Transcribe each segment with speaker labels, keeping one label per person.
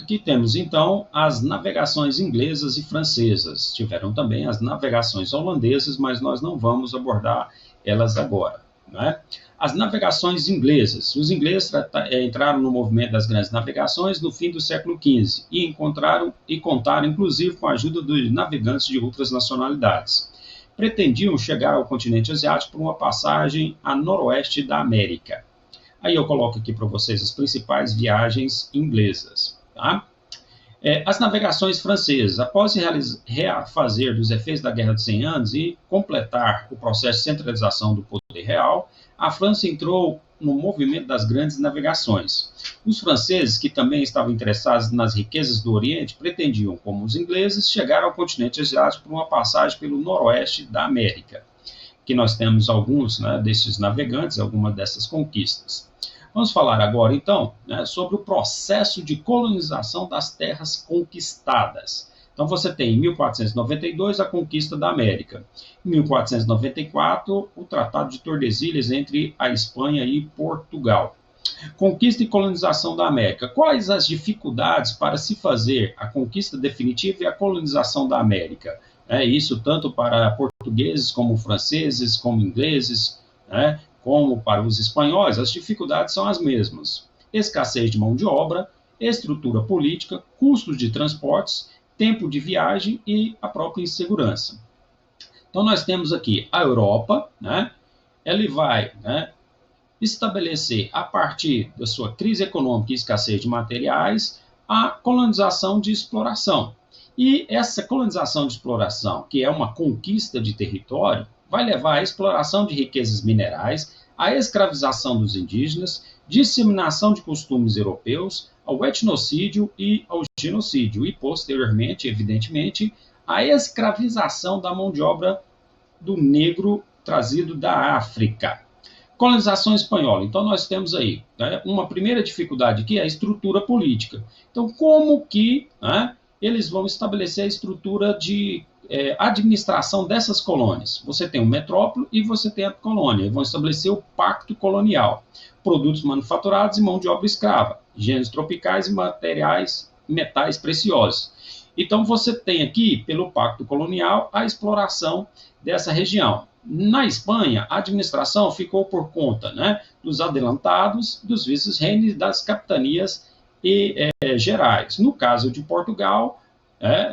Speaker 1: Aqui temos, então, as navegações inglesas e francesas. Tiveram também as navegações holandesas, mas nós não vamos abordar elas agora, né? As navegações inglesas. Os ingleses entraram no movimento das grandes navegações no fim do século XV e contaram, inclusive, com a ajuda dos navegantes de outras nacionalidades. Pretendiam chegar ao continente asiático por uma passagem a noroeste da América. Aí eu coloco aqui para vocês as principais viagens inglesas. Tá? As navegações francesas, após se refazer dos efeitos da Guerra dos 100 Anos e completar o processo de centralização do poder real, a França entrou no movimento das grandes navegações. Os franceses, que também estavam interessados nas riquezas do Oriente, pretendiam, como os ingleses, chegar ao continente asiático por uma passagem pelo noroeste da América, que nós temos alguns, né, desses navegantes, algumas dessas conquistas. Vamos falar agora, então, né, sobre o processo de colonização das terras conquistadas. Então, você tem em 1492 a conquista da América. Em 1494, o Tratado de Tordesilhas entre a Espanha e Portugal. Conquista e colonização da América. Quais as dificuldades para se fazer a conquista definitiva e a colonização da América? Isso tanto para portugueses, como franceses, como ingleses, né, como para os espanhóis, as dificuldades são as mesmas. Escassez de mão de obra, estrutura política, custos de transportes, tempo de viagem e a própria insegurança. Então, nós temos aqui a Europa, né? Ela vai, né, estabelecer, a partir da sua crise econômica e escassez de materiais, a colonização de exploração. E essa colonização de exploração, que é uma conquista de território, vai levar à exploração de riquezas minerais, à escravização dos indígenas, disseminação de costumes europeus, ao etnocídio e ao genocídio, e posteriormente, evidentemente, à escravização da mão de obra do negro trazido da África. Colonização espanhola. Então, nós temos aí, né, uma primeira dificuldade que é a estrutura política. Então, como que, né, eles vão estabelecer a estrutura de administração dessas colônias? Você tem uma metrópole e você tem a colônia. Eles vão estabelecer o pacto colonial. Produtos manufaturados e mão de obra escrava. Gêneros tropicais e metais preciosos. Então, você tem aqui, pelo pacto colonial, a exploração dessa região. Na Espanha, a administração ficou por conta, né, dos adelantados, dos vices-reinos e das capitanias gerais. No caso de Portugal,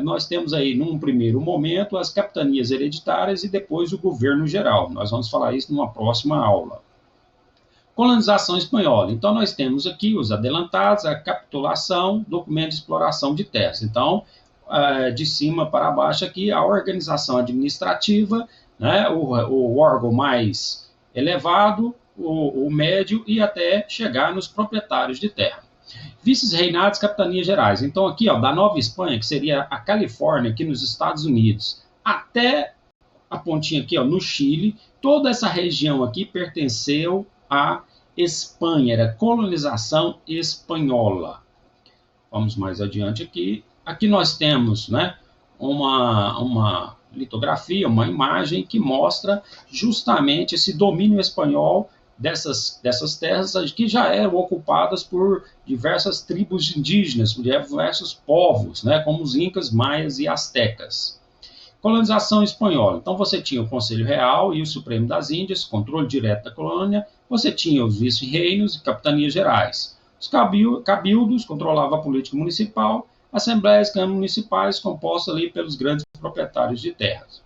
Speaker 1: nós temos aí, num primeiro momento, as capitanias hereditárias e depois o governo geral. Nós vamos falar isso numa próxima aula. Colonização espanhola. Então, nós temos aqui os adelantados, a capitulação, documento de exploração de terras. Então, de cima para baixo aqui, a organização administrativa, né, o órgão mais elevado, o médio e até chegar nos proprietários de terra. Vices-reinados, capitanias gerais. Então, aqui, ó, da Nova Espanha, que seria a Califórnia, aqui nos Estados Unidos, até a pontinha aqui, ó, no Chile, toda essa região aqui pertenceu à Espanha, era colonização espanhola. Vamos mais adiante aqui. Aqui nós temos, né, uma litografia, uma imagem que mostra justamente esse domínio espanhol dessas terras que já eram ocupadas por diversas tribos indígenas, por diversos povos, né, como os incas, maias e astecas. Colonização espanhola. Então, você tinha o Conselho Real e o Supremo das Índias, controle direto da colônia. Você tinha os vice-reinos e capitanias gerais. Os cabildos controlavam a política municipal, assembleias municipais compostas ali pelos grandes proprietários de terras.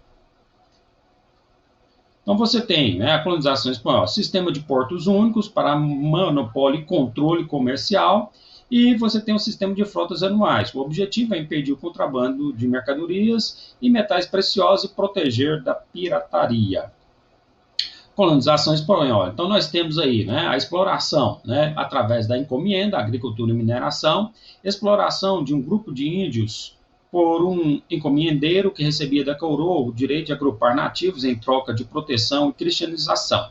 Speaker 1: Então, você tem, né, a colonização espanhola, sistema de portos únicos para monopólio e controle comercial, e você tem um sistema de frotas anuais. O objetivo é impedir o contrabando de mercadorias e metais preciosos e proteger da pirataria. Colonização espanhola. Então, nós temos aí, né, a exploração, né, através da encomenda, agricultura e mineração, exploração de um grupo de índios por um encomendeiro que recebia da coroa o direito de agrupar nativos em troca de proteção e cristianização.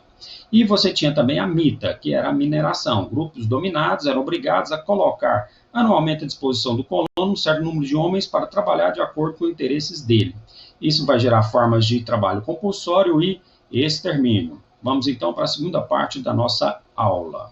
Speaker 1: E você tinha também a mita, que era a mineração. Grupos dominados eram obrigados a colocar anualmente à disposição do colono um certo número de homens para trabalhar de acordo com os interesses dele. Isso vai gerar formas de trabalho compulsório e extermínio. Vamos então para a segunda parte da nossa aula.